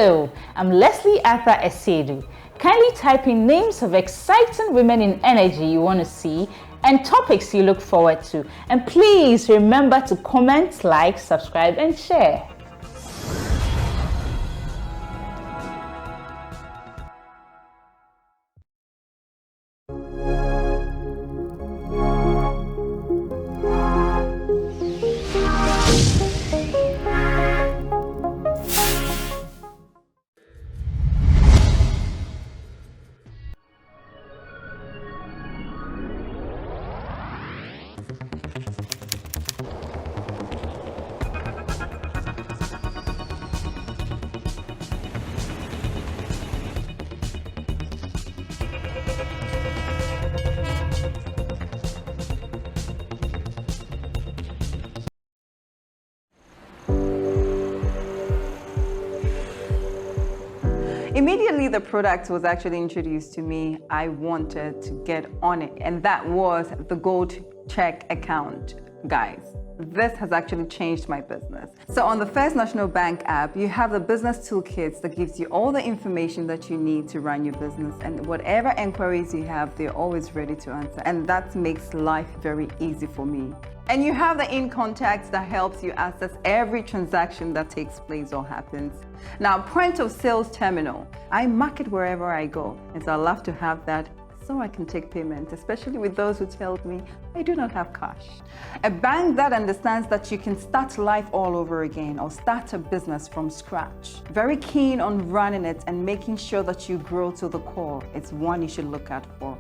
Hello, I'm Lesley Arthur Asiedu. Kindly type in names of exciting women in energy you want to see and topics you look forward to. And please remember to comment, like, subscribe, and share. Immediately the product was actually introduced to me, I wanted to get on it, and that was the Gold Check account, guys. This has actually changed my business. So on the First National Bank app, you have the business toolkits that gives you all the information that you need to run your business, and whatever inquiries you have, they're always ready to answer. And that makes life very easy for me. And you have the in contacts that helps you access every transaction that takes place or happens. Now, point of sales terminal. I market wherever I go, and so I love to have that so I can take payment, especially with those who tell me I do not have cash. A bank that understands that you can start life all over again or start a business from scratch. Very keen on running it and making sure that you grow to the core. It's one you should look out for.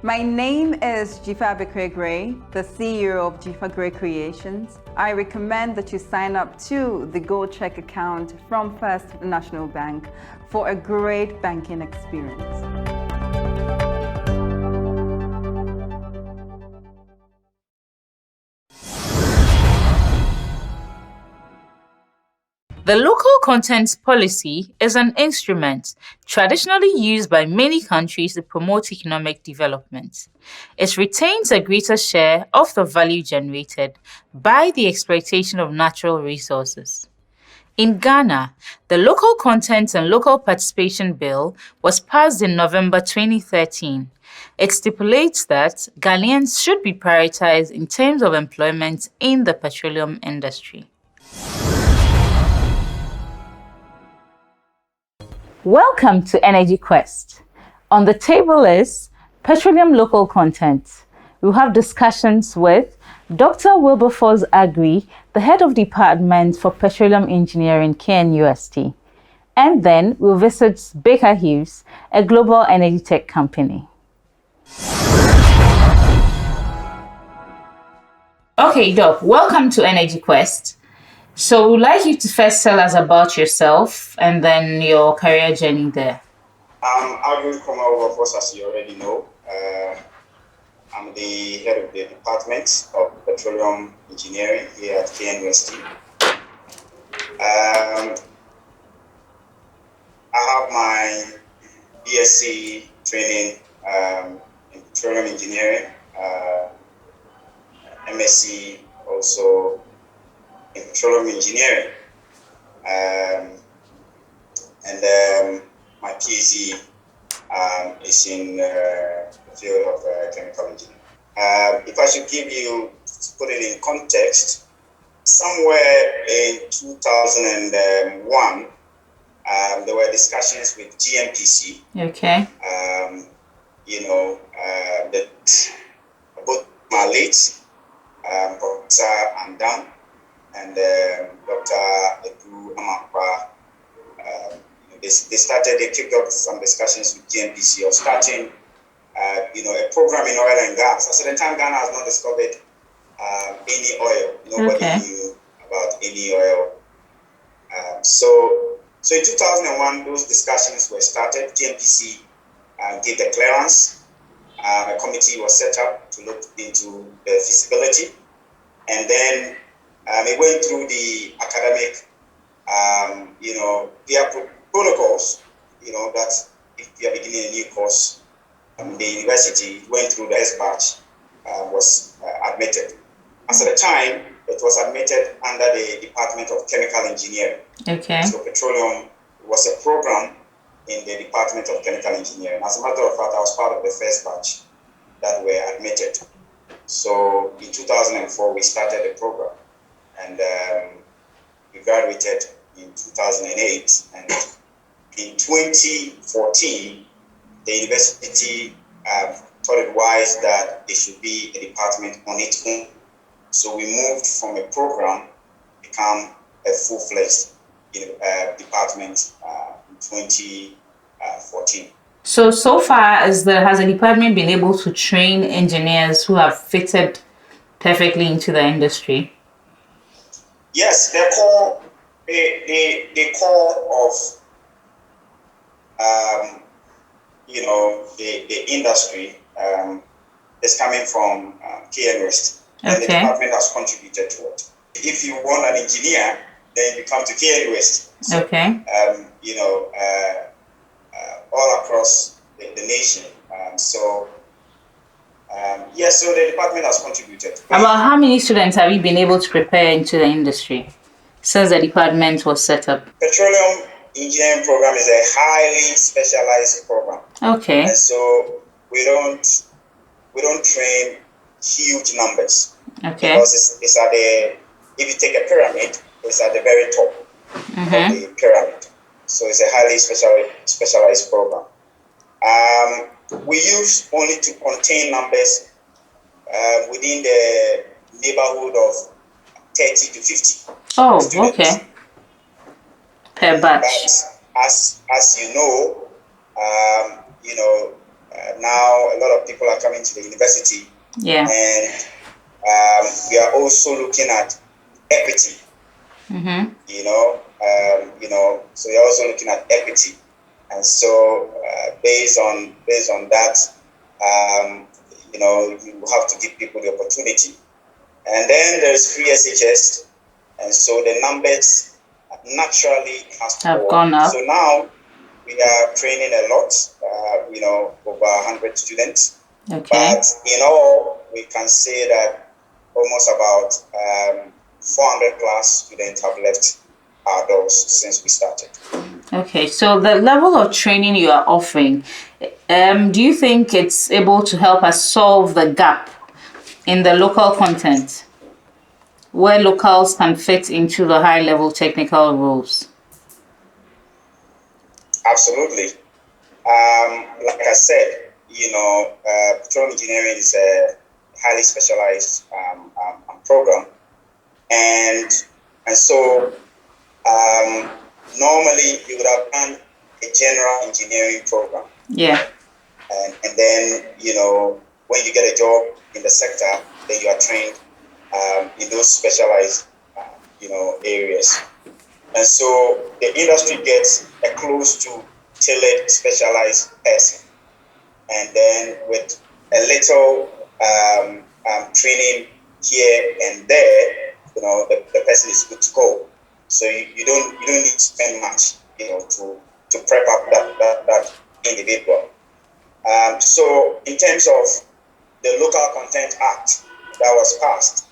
My name is Jifa Gray, the CEO of Jifa Gray Creations. I recommend that you sign up to the Gold Check account from First National Bank for a great banking experience. The local contents policy is an instrument traditionally used by many countries to promote economic development. It retains a greater share of the value generated by the exploitation of natural resources. In Ghana, the Local Content and Local Participation Bill was passed in November 2013. It stipulates that Ghanaians should be prioritized in terms of employment in the petroleum industry. Welcome to Energy Quest. On the table is Petroleum Local Content. We'll have discussions with Dr. Wilberforce Agri, the Head of Department for Petroleum Engineering, KNUST. And then we'll visit Baker Hughes, a global energy tech company. Okay, Doc, welcome to Energy Quest. So we'd like you to first tell us about yourself and then your career journey there. I'm Wilberforce, as you already know. I'm the head of the Department of Petroleum Engineering here at KNUST. I have my BSc training in Petroleum Engineering, MSc also in Petroleum Engineering, and my PhD is in the field of chemical engineering. If I should give you, put it in context, somewhere in 2001, there were discussions with GMPC. Okay. That both my late Professor Andam and Dr. Edu Amakwa, they kicked off some discussions with GNPC of starting, a program in oil and gas. At the time, Ghana has not discovered any oil. Nobody knew about any oil. So in 2001, those discussions were started. GNPC gave the clearance. A committee was set up to look into the feasibility, and then it went through the academic, their protocols, that if you are beginning a new course, the university went through the S batch, was admitted. As at the time, it was admitted under the Department of Chemical Engineering. Okay. So Petroleum was a program in the Department of Chemical Engineering. As a matter of fact, I was part of the first batch that were admitted. So in 2004, we started the program, and we graduated in 2008. And in 2014, the university thought it wise that there should be a department on its own. So we moved from a program to become a full-fledged department in 2014. So far, has the department been able to train engineers who have fitted perfectly into the industry? Yes, the core of the industry is coming from KNWest, and the department has contributed to it. If you want an engineer, then you come to KNWest. So, all across the nation. So the department has contributed. About how many students have you been able to prepare into the industry since the department was set up? Petroleum engineering program is a highly specialized program. Okay. And so we don't train huge numbers. Okay. Because it's at the, if you take a pyramid, it's at the very top of the pyramid. So it's a highly specialized program. We use only to contain numbers within the neighborhood of 30 to 50. Oh, students. Okay. Per batch. But as you know, now a lot of people are coming to the university. Yeah. And we are also looking at equity. So we're also looking at equity, and so based on that, you have to give people the opportunity. And then there's free SHS, and so the numbers naturally have gone up. So now we are training a lot, over 100 students. Okay. But in all, we can say that almost about 400 plus students have left our doors since we started. Okay, so the level of training you are offering, do you think it's able to help us solve the gap in the local content where locals can fit into the high-level technical roles? Absolutely. Like I said, petroleum engineering is a highly specialized program, and so normally you would have done a general engineering program. Yeah. And then, when you get a job in the sector, then you are trained in those specialized, areas. And so the industry gets a close to tailored, specialized person. And then with a little training here and there, the person is good to go. So you don't need to spend much, to prep up that individual. So in terms of the Local Content Act that was passed,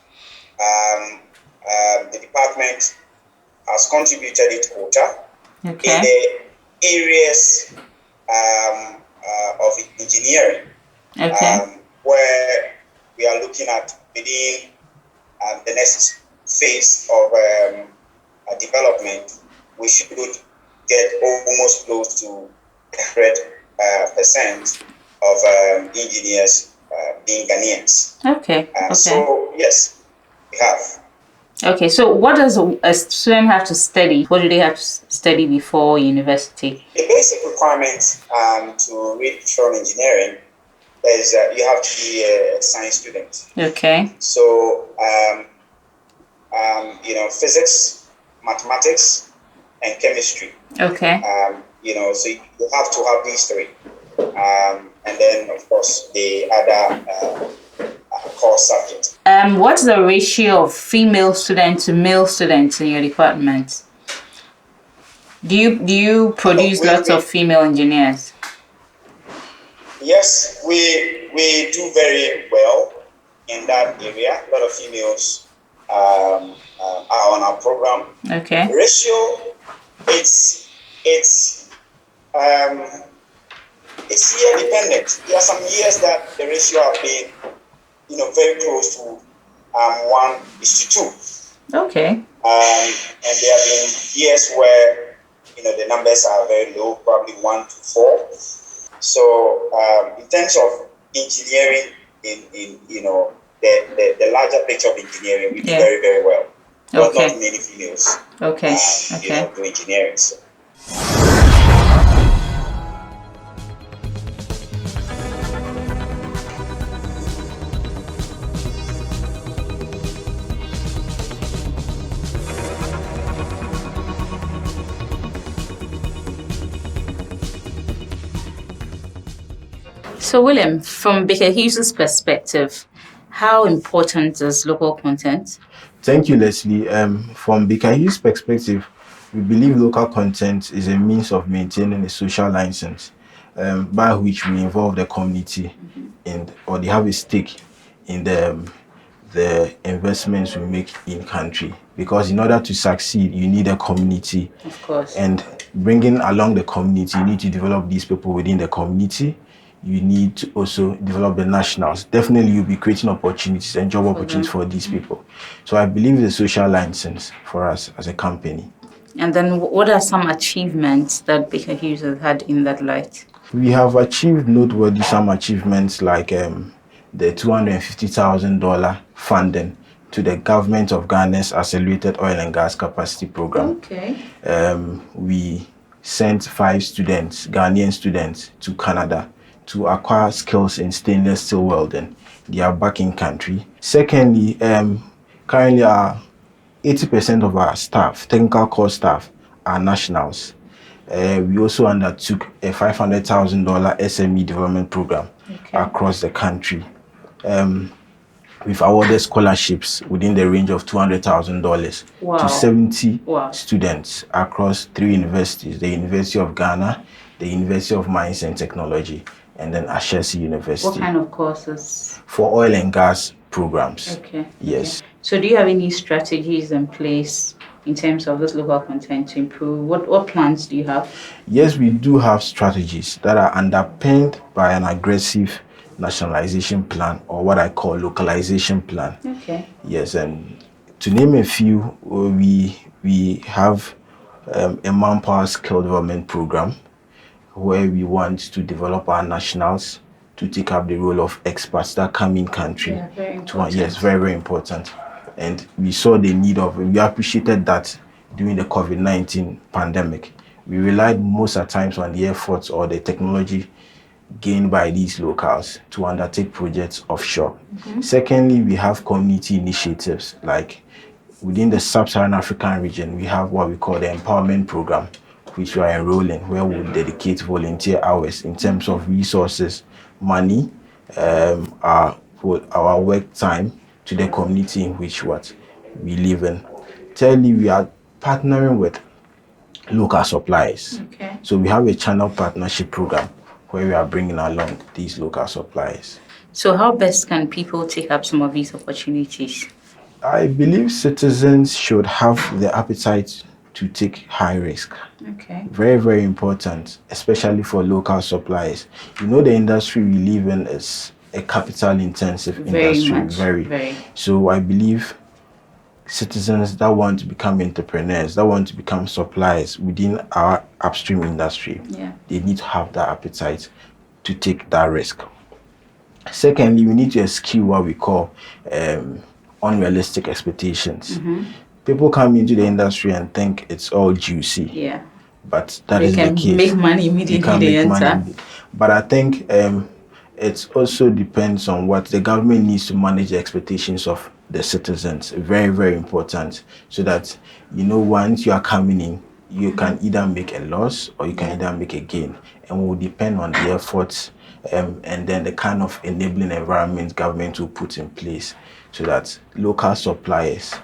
the department has contributed its quota in the areas of engineering, where we are looking at within the next phase of development. We should get almost close to 100% of engineers being Ghanaians. So yes, we have. Okay, so what does a student have to study? What do they have to study before university? The basic requirements to read petroleum engineering is you have to be a science student. Okay. So, physics, mathematics, and chemistry. Okay. So you have to have these three. And then, of course, the other core subjects. What's the ratio of female students to male students in your department? Do you produce lots of female engineers? Yes, we do very well in that area. A lot of females are on our program. Okay. Ratio, it's it's year dependent. There are some years that the ratio have been, very close to 1:2. Okay. And there have been years where, the numbers are very low, probably 1:4. So in terms of engineering, in the larger picture of engineering, we do very, very well. But not many females. Okay. Do engineering. So. So, William, from Baker Hughes's perspective, how important is local content? Thank you, Lesley. From Baker Hughes' perspective, we believe local content is a means of maintaining a social license by which we involve the community or they have a stake in the investments we make in country. Because in order to succeed, you need a community. Of course. And bringing along the community, you need to develop these people within the community. You need to also develop the nationals. Definitely, you'll be creating opportunities and job opportunities for these people. So I believe the social license for us as a company. And then what are some achievements that Baker Hughes has had in that light? We have achieved noteworthy some achievements like the $250,000 funding to the government of Ghana's Accelerated Oil and Gas Capacity Program. Okay. We sent 5 students, Ghanaian students, to Canada to acquire skills in stainless steel welding. They are back in country. Secondly, currently 80% of our staff, technical core staff, are nationals. We also undertook a $500,000 SME development program across the country. We've awarded scholarships within the range of $200,000 to 70 students across 3 universities, the University of Ghana, the University of Mines and Technology, and then Ashesi University. What kind of courses? For oil and gas programs. Okay. Yes. Okay. So do you have any strategies in place in terms of this local content to improve? What plans do you have? Yes, we do have strategies that are underpinned by an aggressive nationalization plan, or what I call localization plan. Okay. Yes, and to name a few, we have a manpower skill development program where we want to develop our nationals to take up the role of experts that come in country. Yeah, very important. Yes, very, very important. And we saw the need of, we appreciated that during the COVID-19 pandemic. We relied most at times on the efforts or the technology gained by these locals to undertake projects offshore. Secondly, we have community initiatives like within the sub-Saharan African region, we have what we call the empowerment program, which we are enrolling, where we dedicate volunteer hours in terms of resources, money, our work time to the community in which we live in. Thirdly, we are partnering with local suppliers. Okay. So we have a channel partnership program where we are bringing along these local suppliers. So how best can people take up some of these opportunities? I believe citizens should have the appetite to take high risk. Okay. Very, very important, especially for local suppliers. The industry we live in is a capital intensive industry. Very. So I believe citizens that want to become entrepreneurs, that want to become suppliers within our upstream industry, they need to have that appetite to take that risk. Secondly, we need to eschew what we call unrealistic expectations. People come into the industry and think it's all juicy. Yeah. But that is the case. They can make money immediately they enter. But I think it also depends on what the government needs to manage the expectations of the citizens. Very, very important. So that, once you are coming in, you can either make a loss or you can either make a gain. And will depend on the efforts and then the kind of enabling environment government will put in place so that local suppliers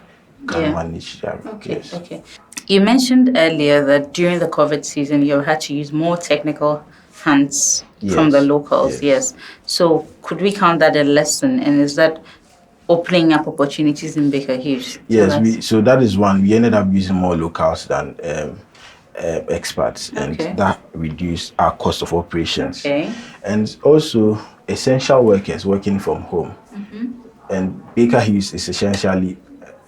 can manage their Okay. You mentioned earlier that during the COVID season, you had to use more technical hands from the locals. Yes. So could we count that a lesson? And is that opening up opportunities in Baker Hughes? Yes, so that is one. We ended up using more locals than experts, and Okay. that reduced our cost of operations. Okay. And also essential workers working from home. And Baker Hughes is essentially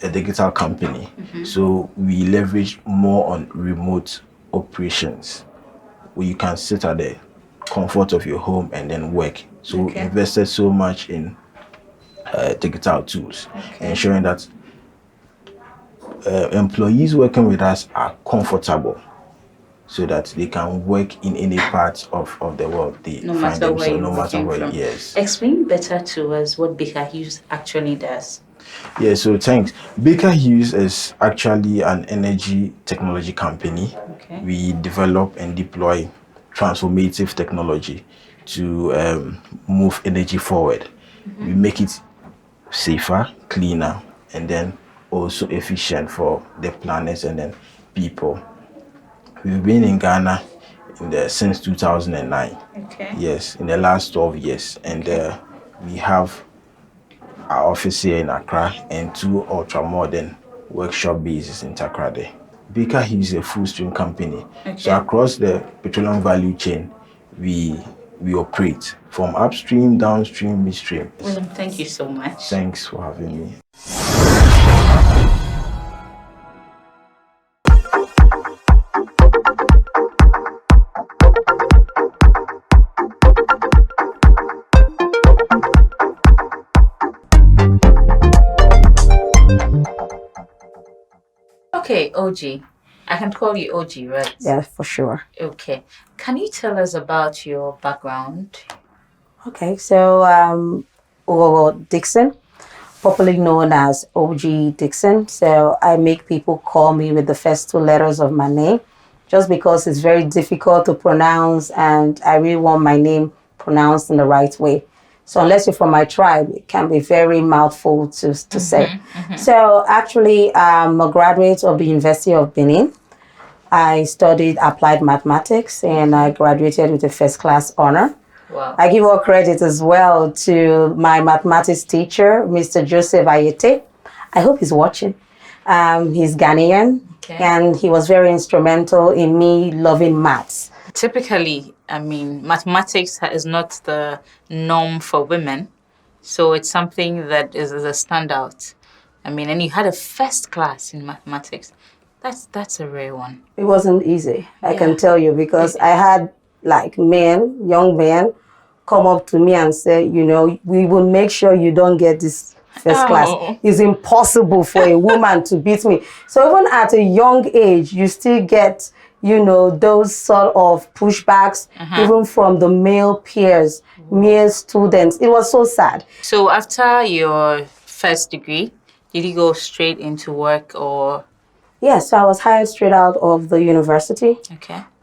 a digital company, so we leverage more on remote operations, where you can sit at the comfort of your home and then work. So we Okay. invested so much in digital tools, ensuring that employees working with us are comfortable, so that they can work in any part of the world they No find matter where themselves, you're no matter working where. from. Yes. Explain better to us what Baker Hughes actually does. Yeah, so thanks. Baker Hughes is actually an energy technology company. Okay. We develop and deploy transformative technology to move energy forward. We make it safer, cleaner, and then also efficient for the planet and then people. We've been in Ghana since 2009. Okay. Yes, in the last 12 years. And we have our office here in Accra and 2 ultra-modern workshop bases in Takrade. Baker Hughes is a full-stream company. So across the petroleum value chain, we operate from upstream, downstream, midstream. William, thank you so much. Thanks for having me. Okay, OG. I can call you OG, right? Yeah, for sure. Okay. Can you tell us about your background? Okay, so Dixon, popularly known as OG Dixon. So I make people call me with the first 2 letters of my name, just because it's very difficult to pronounce, and I really want my name pronounced in the right way. So unless you're from my tribe, it can be very mouthful to say. So actually, I'm a graduate of the University of Benin. I studied applied mathematics and I graduated with a first class honor. Wow. I give all credit as well to my mathematics teacher, Mr. Joseph Ayete. I hope he's watching. He's Ghanaian, and he was very instrumental in me loving maths. Typically, I mean, mathematics is not the norm for women, so it's something that is a standout. I mean, and you had a first class in mathematics. That's a rare one. It wasn't easy, I can tell you, because I had like young men, come up to me and say, you know, we will make sure you don't get this first class. It's impossible for a woman to beat me. So even at a young age, you still get, you know, those sort of pushbacks, even from the male peers, male students. It was so sad. So after your first degree, did you go straight into work or? Yes, so I was hired straight out of the university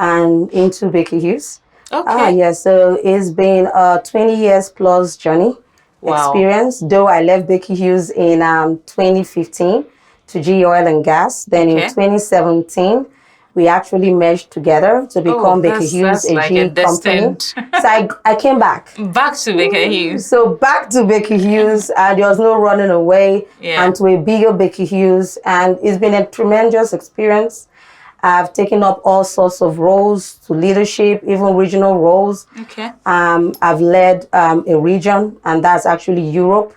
and into Baker Hughes. Yes, so it's been a 20 years plus journey experience, though I left Baker Hughes in 2015 to GE Oil and Gas. Then in 2017, we actually merged together to become Baker Hughes, a GE company. So I came back. Back to Baker Hughes. So back to Baker Hughes, and there was no running away, and to a bigger Baker Hughes. And it's been a tremendous experience. I've taken up all sorts of roles to leadership, even regional roles. I've led a region, and that's actually Europe.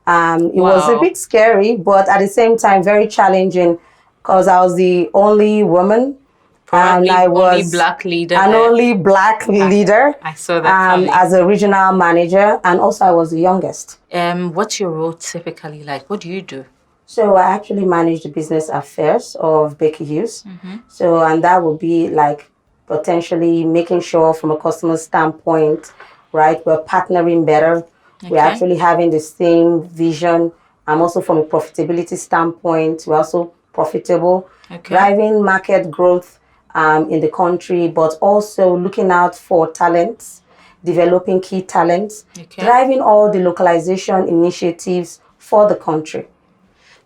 It was a bit scary, but at the same time, very challenging, because I was the only woman. Probably and I was only black leader. An only black leader. I saw that as a regional manager, and also I was the youngest. What's your role typically like? What do you do? So I actually manage the business affairs of Baker Hughes. So, and that would be like potentially making sure from a customer standpoint, right, we're partnering better. We're actually having the same vision. And also from a profitability standpoint, we're also profitable. Driving market growth in the country, but also looking out for talents, developing key talents, driving all the localization initiatives for the country.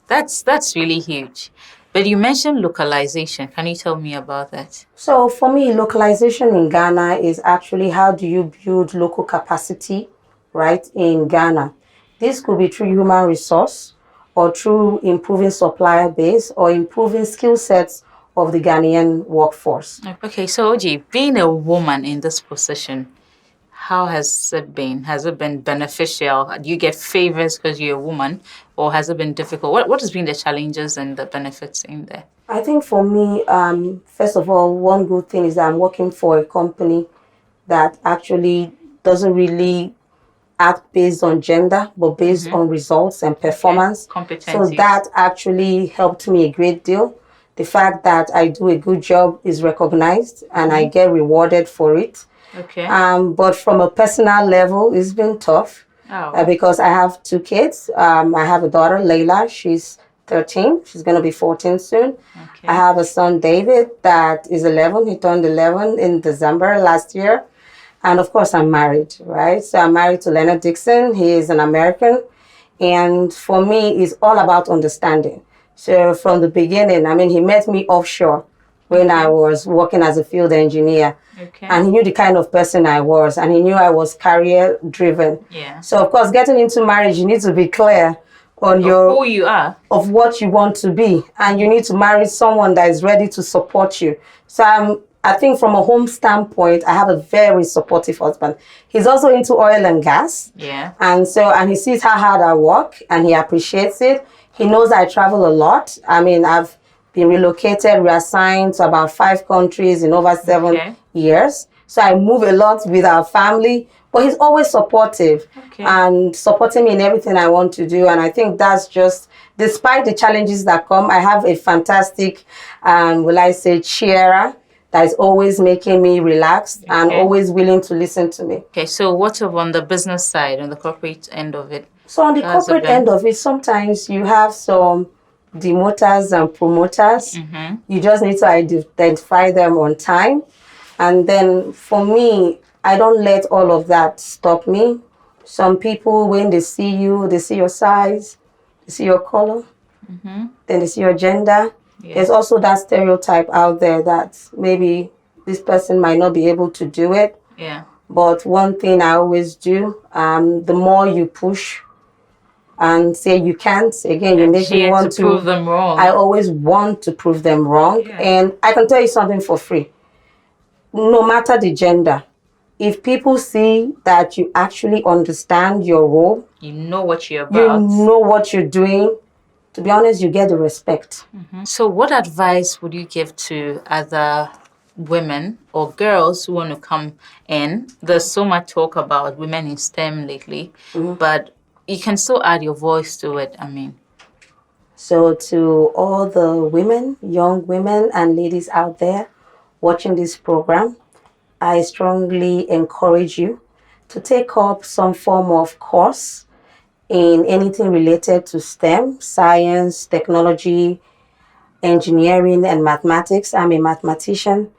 That's really huge. But you mentioned localization. Can you tell me about that? So for me, localization in Ghana is actually how do you build local capacity, right, in Ghana. This could be through human resource or through improving supplier base or improving skill sets of the Ghanaian workforce. Okay, so Oji, being a woman in this position, how has it been? Has it been beneficial? Do you get favors because you're a woman, or has it been difficult? What has been the challenges and the benefits in there? I think for me, first of all, one good thing is that I'm working for a company that actually doesn't really act based on gender, but based on results and performance. Competencies. So that actually helped me a great deal. The fact that I do a good job is recognized and I get rewarded for it. Okay. But from a personal level, it's been tough because I have 2 kids. I have a daughter, Layla. She's 13. She's going to be 14 soon. Okay. I have a son, David, that is 11. He turned 11 in December last year. And of course, I'm married, right? So I'm married to Leonard Dixon. He is an American. And for me, it's all about understanding. So from the beginning, I mean, he met me offshore when I was working as a field engineer. Okay. And he knew the kind of person I was. And he knew I was career driven. Yeah. So of course, getting into marriage, you need to be clear on who you are, of what you want to be. And you need to marry someone that is ready to support you. So I think from a home standpoint, I have a very supportive husband. He's also into oil and gas. Yeah. And he sees how hard I work and he appreciates it. He knows I travel a lot. I mean, I've been relocated, reassigned to about 5 countries in over 7 years. So I move a lot with our family, but he's always supportive and supporting me in everything I want to do. And I think that's just, despite the challenges that come, I have a fantastic, cheerer that is always making me relaxed and always willing to listen to me. Okay, so what on the business side, on the corporate end of it? So on the corporate end of it, sometimes you have some demoters and promoters. You just need to identify them on time. And then for me, I don't let all of that stop me. Some people, when they see you, they see your size, they see your color, then they see your gender. There's also that stereotype out there that maybe this person might not be able to do it. Yeah. But one thing I always do, the more you push and say you can't, again, you make me want to prove them wrong. I always want to prove them wrong. And I can tell you something for free. No matter the gender, if people see that you actually understand your role, you know what you're about, you know what you're doing, to be honest, you get the respect. So what advice would you give to other women or girls who want to come in? There's so much talk about women in STEM lately, but you can still add your voice to it, I mean. So to all the women, young women and ladies out there watching this program, I strongly encourage you to take up some form of course in anything related to STEM, science, technology, engineering, and mathematics. I'm a mathematician.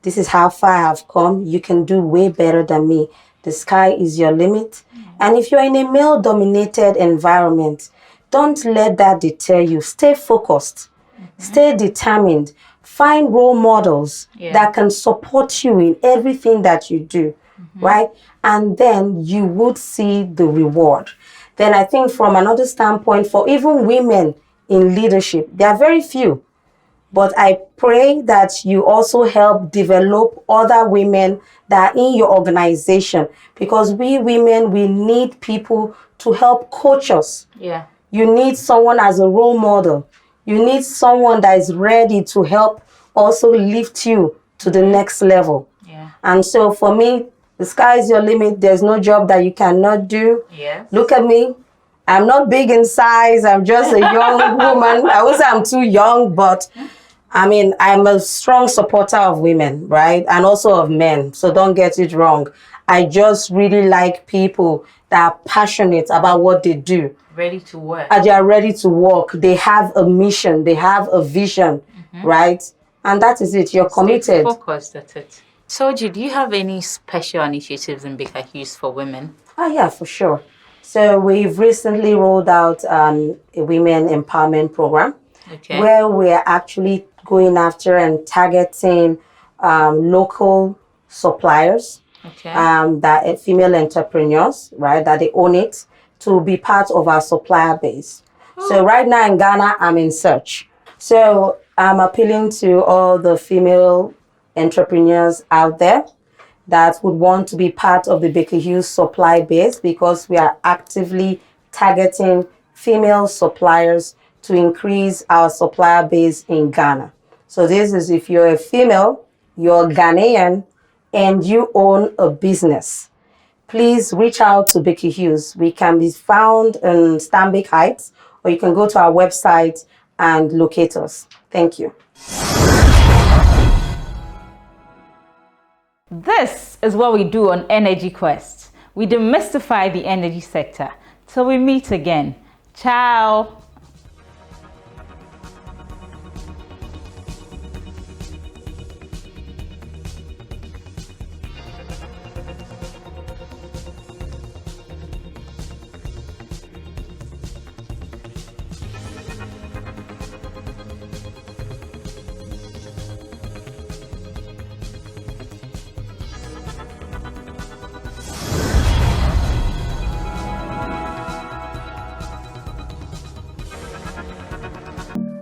This is how far I've come. You can do way better than me. The sky is your limit. And if you're in a male-dominated environment, don't let that deter you. Stay focused. Stay determined. Find role models that can support you in everything that you do, right? And then you would see the reward. Then I think from another standpoint, for even women in leadership, there are very few. But I pray that you also help develop other women that are in your organization, because we women, we need people to help coach us. Yeah. You need someone as a role model. You need someone that is ready to help also lift you to the next level. Yeah. And so for me, the sky is your limit. There's no job that you cannot do. Yes. Look at me. I'm not big in size. I'm just a young woman. I would say I'm too young, but I mean, I'm a strong supporter of women, right? And also of men. So don't get it wrong. I just really like people that are passionate about what they do. Ready to work. And they are ready to work. They have a mission. They have a vision, right? And that is it. You're committed. Focused at it. So, do you have any special initiatives in Baker Hughes for women? Oh, yeah, for sure. So we've recently rolled out a women empowerment program where we're actually going after and targeting local suppliers, that female entrepreneurs, right, that they own it, to be part of our supplier base. So right now in Ghana, I'm in search. So I'm appealing to all the female entrepreneurs out there that would want to be part of the Baker Hughes supply base, because we are actively targeting female suppliers to increase our supplier base in Ghana. So this is if you're a female, you're Ghanaian, and you own a business, please reach out to Baker Hughes. We can be found in Stanbic Heights, or you can go to our website and locate us. Thank you. This is what we do on Energy Quest. We demystify the energy sector. Till we meet again. Ciao.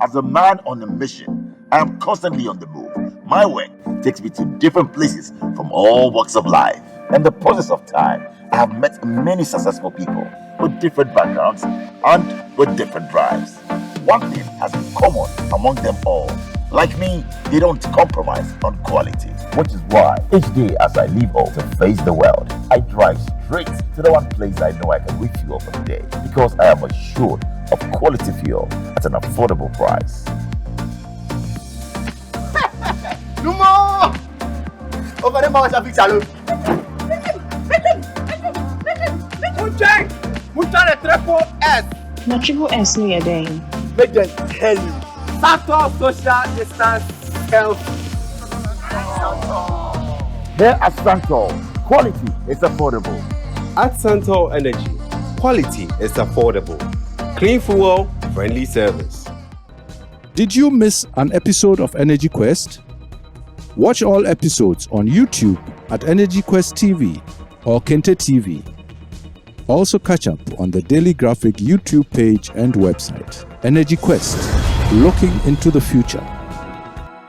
As a man on a mission, I am constantly on the move. My work takes me to different places from all walks of life. In the process of time, I have met many successful people with different backgrounds and with different drives. One thing has been common among them all. Like me, they don't compromise on quality. Which is why each day as I leave home to face the world, I drive straight to the one place I know I can refuel for the day, because I am assured of quality fuel at an affordable price. No more! Over there, I fix salon. Mucha triple S. Na triple S no yɛ dɛn. Make them tell you. Factor social distance health. Here at Santor, quality is affordable. At Santor Energy, quality is affordable. Clean fuel, friendly service. Did you miss an episode of Energy Quest? Watch all episodes on YouTube at Energy Quest TV or Kente TV. Also catch up on the Daily Graphic YouTube page and website. Energy Quest, looking into the future.